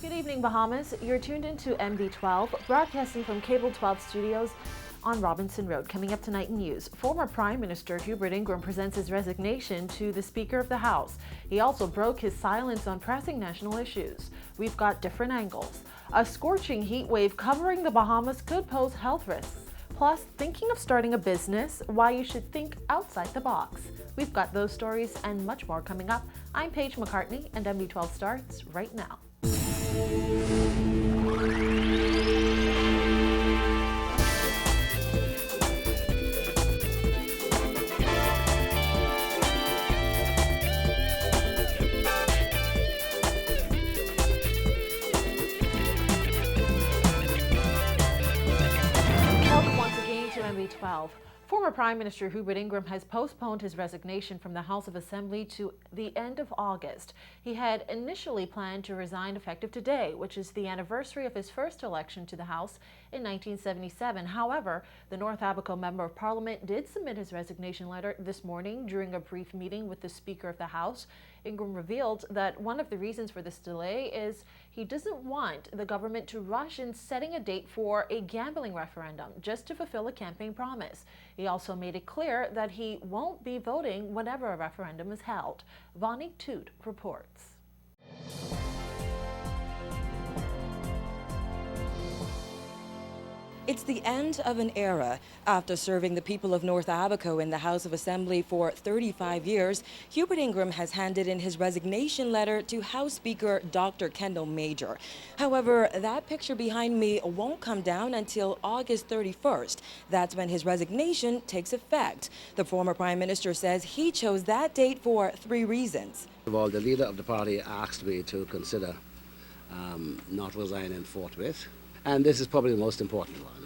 Good evening, Bahamas. You're tuned into MB12, broadcasting from Cable 12 Studios on Robinson Road. Coming up tonight in news, former Prime Minister Hubert Ingraham presents his resignation to the Speaker of the House. He also broke his silence on pressing national issues. We've got different angles. A scorching heat wave covering the Bahamas could pose health risks. Plus, thinking of starting a business, why you should think outside the box. We've got those stories and much more coming up. I'm Paige McCartney, and MB12 starts right now. Welcome once again to MB12. Former Prime Minister Hubert Ingraham has postponed his resignation from the House of Assembly to the end of August. He had initially planned to resign effective today, which is the anniversary of his first election to the House in 1977. However, the North Abaco Member of Parliament did submit his resignation letter this morning during a brief meeting with the Speaker of the House. Ingraham revealed that one of the reasons for this delay is he doesn't want the government to rush in setting a date for a gambling referendum just to fulfill a campaign promise. He also made it clear that he won't be voting whenever a referendum is held. Vonnie Toot reports. It's the end of an era. After serving the people of North Abaco in the House of Assembly for 35 years, Hubert Ingraham has handed in his resignation letter to House Speaker Dr. Kendall Major. However, that picture behind me won't come down until August 31st. That's when his resignation takes effect. The former Prime Minister says he chose that date for 3 reasons. First of all, the leader of the party asked me to consider not resigning forthwith. And this is probably the most important one.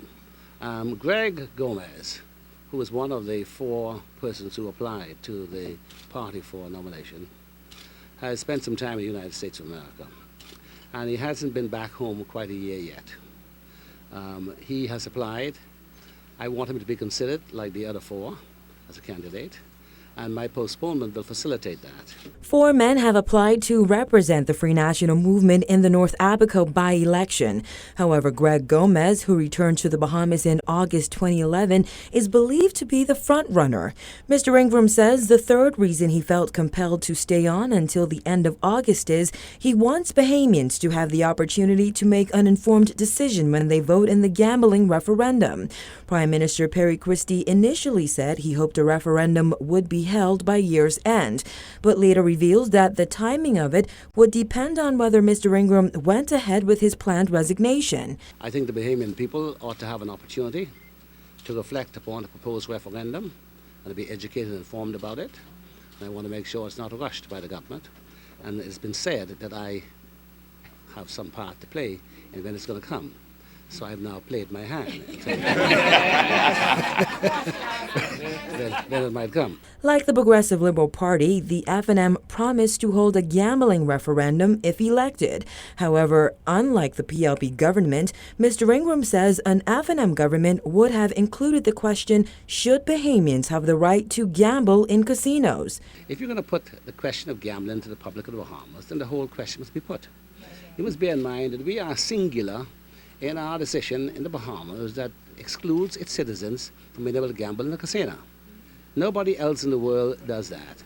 Greg Gomez, who was one of the 4 persons who applied to the party for nomination, has spent some time in the United States of America. And he hasn't been back home quite a year yet. He has applied. I want him to be considered like the other 4 as a candidate. And my postponement will facilitate that. 4 men have applied to represent the Free National Movement in the North Abaco by-election. However, Greg Gomez, who returned to the Bahamas in August 2011, is believed to be the front-runner. Mr. Ingraham says the third reason he felt compelled to stay on until the end of August is he wants Bahamians to have the opportunity to make an informed decision when they vote in the gambling referendum. Prime Minister Perry Christie initially said he hoped a referendum would be held by year's end, but later revealed that the timing of it would depend on whether Mr. Ingraham went ahead with his planned resignation. I think the Bahamian people ought to have an opportunity to reflect upon the proposed referendum and to be educated and informed about it. And I want to make sure it's not rushed by the government. And it's been said that I have some part to play in when it's going to come. So I've now played my hand. Then it might come. Like the Progressive Liberal Party, the F&M promised to hold a gambling referendum if elected. However, unlike the PLP government, Mr. Ingraham says an F&M government would have included the question, should Bahamians have the right to gamble in casinos? If you're going to put the question of gambling to the public of the Bahamas, then the whole question must be put. You must bear in mind that we are singular in our decision in the Bahamas that excludes its citizens from being able to gamble in a casino. Nobody else in the world does that.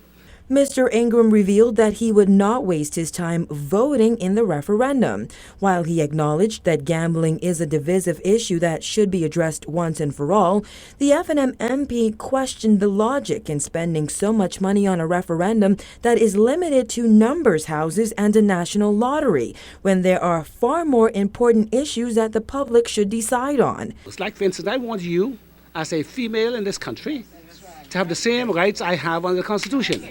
Mr. Ingraham revealed that he would not waste his time voting in the referendum. While he acknowledged that gambling is a divisive issue that should be addressed once and for all, the F&M MP questioned the logic in spending so much money on a referendum that is limited to numbers houses and a national lottery, when there are far more important issues that the public should decide on. It's like, for instance, I want you, as a female in this country, to have the same rights I have under the Constitution.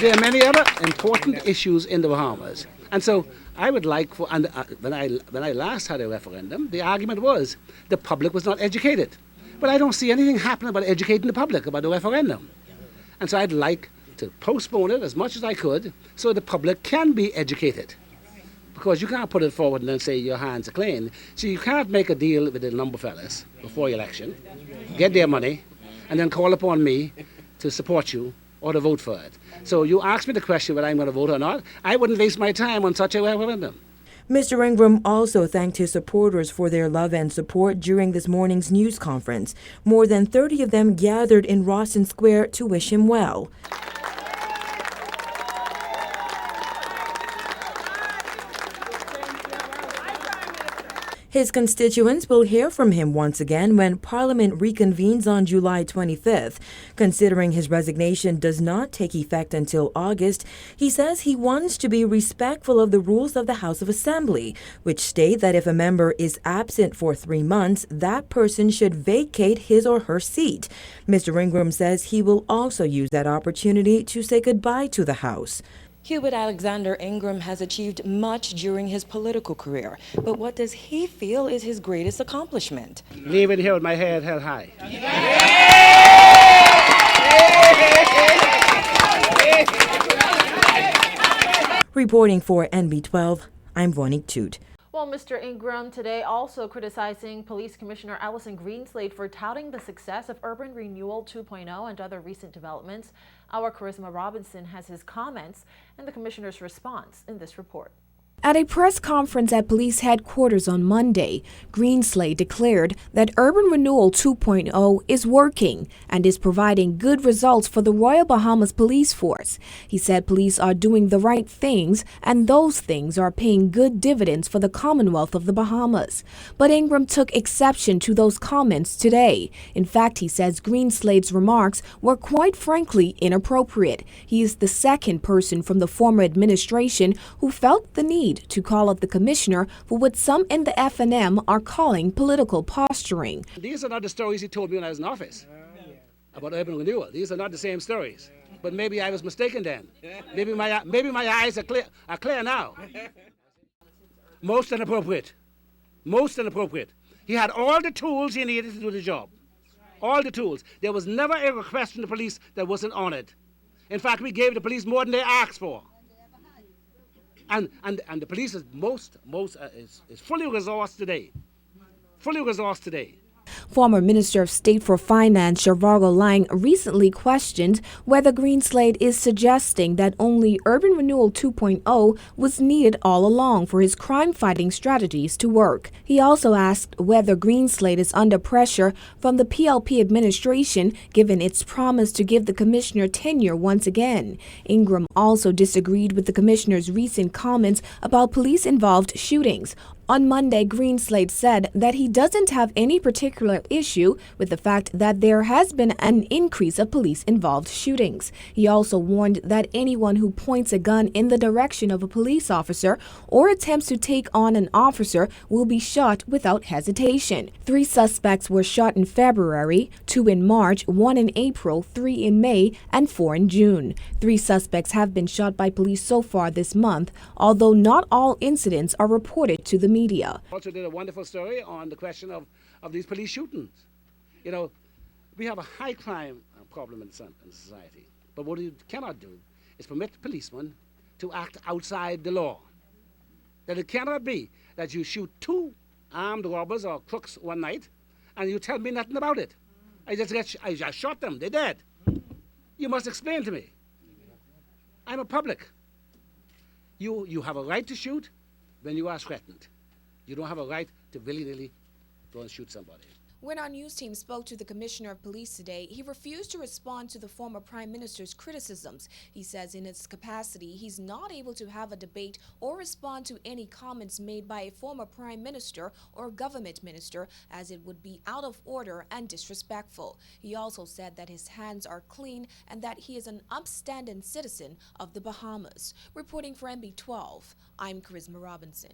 There are many other important issues in the Bahamas. And so I would like for, and when I last had a referendum, the argument was the public was not educated. But I don't see anything happening about educating the public about the referendum. And so I'd like to postpone it as much as I could so the public can be educated. Because you can't put it forward and then say your hands are clean. So you can't make a deal with the number fellas before the election, get their money, and then call upon me to support you or to vote for it. So you ask me the question whether I'm going to vote or not, I wouldn't waste my time on such a referendum. Mr. Ingraham also thanked his supporters for their love and support during this morning's news conference. More than 30 of them gathered in Rawson Square to wish him well. His constituents will hear from him once again when Parliament reconvenes on July 25th. Considering his resignation does not take effect until August, he says he wants to be respectful of the rules of the House of Assembly, which state that if a member is absent for 3 months, that person should vacate his or her seat. Mr. Ingraham says he will also use that opportunity to say goodbye to the House. Hubert Alexander Ingraham has achieved much during his political career, but what does he feel is his greatest accomplishment? Leaving here with my head held high. Reporting for NB12, I'm Vonique Toot. Well, Mr. Ingraham today also criticizing Police Commissioner Alison Greenslade for touting the success of Urban Renewal 2.0 and other recent developments. Our Charisma Robinson has his comments and the commissioner's response in this report. At a press conference at police headquarters on Monday, Greenslade declared that Urban Renewal 2.0 is working and is providing good results for the Royal Bahamas Police Force. He said police are doing the right things and those things are paying good dividends for the Commonwealth of the Bahamas. But Ingraham took exception to those comments today. In fact, he says Greenslade's remarks were quite frankly inappropriate. He is the second person from the former administration who felt the need to call up the commissioner for what some in the FNM are calling political posturing. These are not the stories he told me when I was in office about urban renewal. These are not the same stories. But maybe I was mistaken then. Maybe my eyes are clear now. Most inappropriate. Most inappropriate. He had all the tools he needed to do the job. All the tools. There was never a request from the police that wasn't honored. In fact, we gave the police more than they asked for. And the police is is fully resourced today. Fully resourced today. Former Minister of State for Finance Zhivargo Lang recently questioned whether Greenslade is suggesting that only Urban Renewal 2.0 was needed all along for his crime-fighting strategies to work. He also asked whether Greenslade is under pressure from the PLP administration given its promise to give the commissioner tenure once again. Ingraham also disagreed with the commissioner's recent comments about police-involved shootings. On Monday, Greenslade said that he doesn't have any particular issue with the fact that there has been an increase of police-involved shootings. He also warned that anyone who points a gun in the direction of a police officer or attempts to take on an officer will be shot without hesitation. 3 suspects were shot in February, 2 in March, 1 in April, 3 in May, and 4 in June. 3 suspects have been shot by police so far this month, although not all incidents are reported to the media. Also did a wonderful story on the question of these police shootings. You know, we have a high crime problem in society, but what we cannot do is permit policemen to act outside the law. That it cannot be that you shoot 2 armed robbers or crooks one night and you tell me nothing about it. I just shot them, they're dead. You must explain to me. I'm a public. You have a right to shoot when you are threatened. You don't have a right to willy-nilly go and shoot somebody. When our news team spoke to the Commissioner of Police today, he refused to respond to the former Prime Minister's criticisms. He says in its capacity, he's not able to have a debate or respond to any comments made by a former Prime Minister or government minister, as it would be out of order and disrespectful. He also said that his hands are clean and that he is an upstanding citizen of the Bahamas. Reporting for NB12, I'm Charisma Robinson.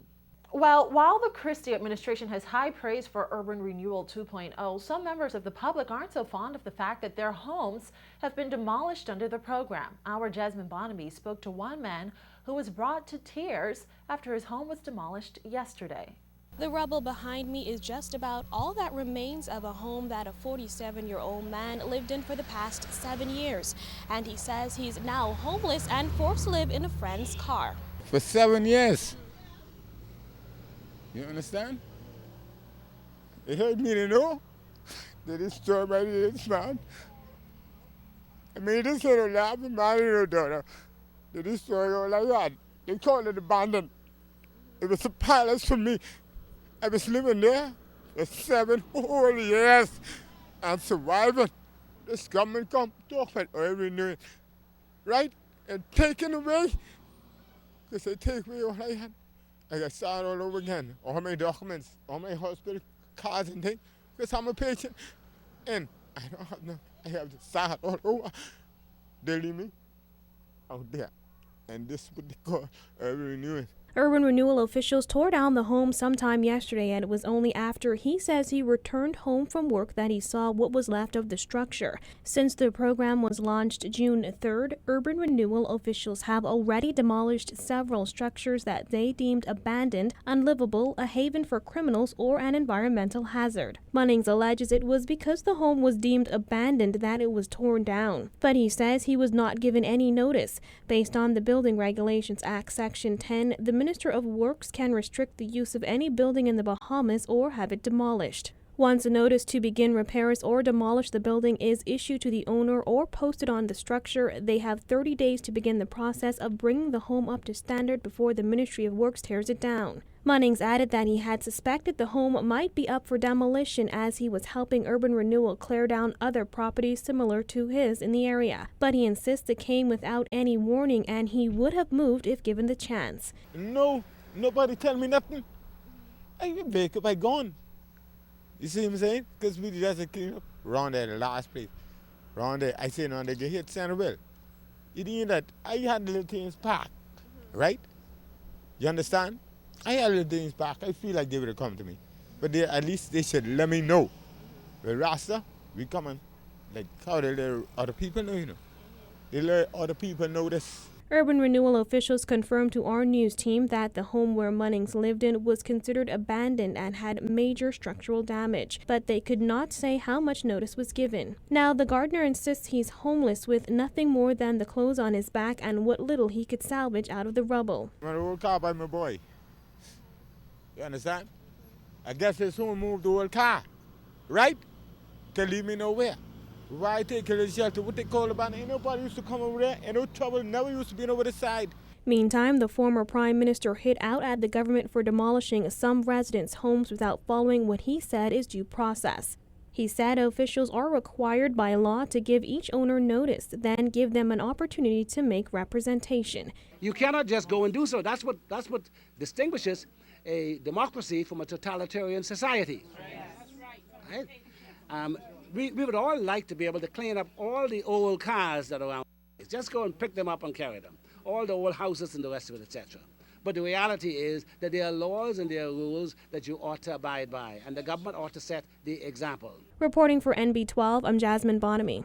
Well, while the Christie administration has high praise for Urban Renewal 2.0, some members of the public aren't so fond of the fact that their homes have been demolished under the program. Our Jasmine Bonamy spoke to one man who was brought to tears after his home was demolished yesterday. The rubble behind me is just about all that remains of a home that a 47-year-old man lived in for the past 7 years. And he says he's now homeless and forced to live in a friend's car. For 7 years. You understand? It hurt me to know that it's destroyed by this man. I made this little lab and my little daughter. They destroyed all I had. They called it abandoned. It was a palace for me. I was living there for 7 whole years and surviving. This government come talk about every new, right? And taken away, because they take away all I had. I got started all over again. All my documents, all my hospital cards and things, because I'm a patient. And I don't have no, I have to start all over. They leave me out there. And this is what they call renewal. Urban renewal officials tore down the home sometime yesterday, and it was only after he says he returned home from work that he saw what was left of the structure. Since the program was launched June 3rd, urban renewal officials have already demolished several structures that they deemed abandoned, unlivable, a haven for criminals, or an environmental hazard. Munnings alleges it was because the home was deemed abandoned that it was torn down. But he says he was not given any notice. Based on the Building Regulations Act Section 10, the Minister of Works can restrict the use of any building in the Bahamas or have it demolished. Once a notice to begin repairs or demolish the building is issued to the owner or posted on the structure, they have 30 days to begin the process of bringing the home up to standard before the Ministry of Works tears it down. Munnings added that he had suspected the home might be up for demolition as he was helping Urban Renewal clear down other properties similar to his in the area. But he insists it came without any warning and he would have moved if given the chance. No, nobody tell me nothing. I wake up, I gone. You see what I'm saying? Because we just clean up around there, the last place. Around there, I say, around there, you hit Centerville. You mean that I had the little things packed, right? You understand? I had little things back. I feel like they would have come to me. But they, at least they should let me know. Well, Rasta, we coming. Like, how they let other people know, you know. They let other people know this. Urban renewal officials confirmed to our news team that the home where Munnings lived in was considered abandoned and had major structural damage, but they could not say how much notice was given. Now, the gardener insists he's homeless with nothing more than the clothes on his back and what little he could salvage out of the rubble. I'm an old car by my boy. You understand? I guess his someone moved the old car, right? To leave me nowhere. Why take a little shelter? What they call about it? Ain't nobody used to come over there. Ain't no trouble. Never used to be over the side. Meantime, the former prime minister hit out at the government for demolishing some residents' homes without following what he said is due process. He said officials are required by law to give each owner notice, then give them an opportunity to make representation. You cannot just go and do so. That's what distinguishes a democracy from a totalitarian society. Right? We would all like to be able to clean up all the old cars that are around. Just go and pick them up and carry them. All the old houses and the rest of it, etc. But the reality is that there are laws and there are rules that you ought to abide by, and the government ought to set the example. Reporting for NB12, I'm Jasmine Bonamy.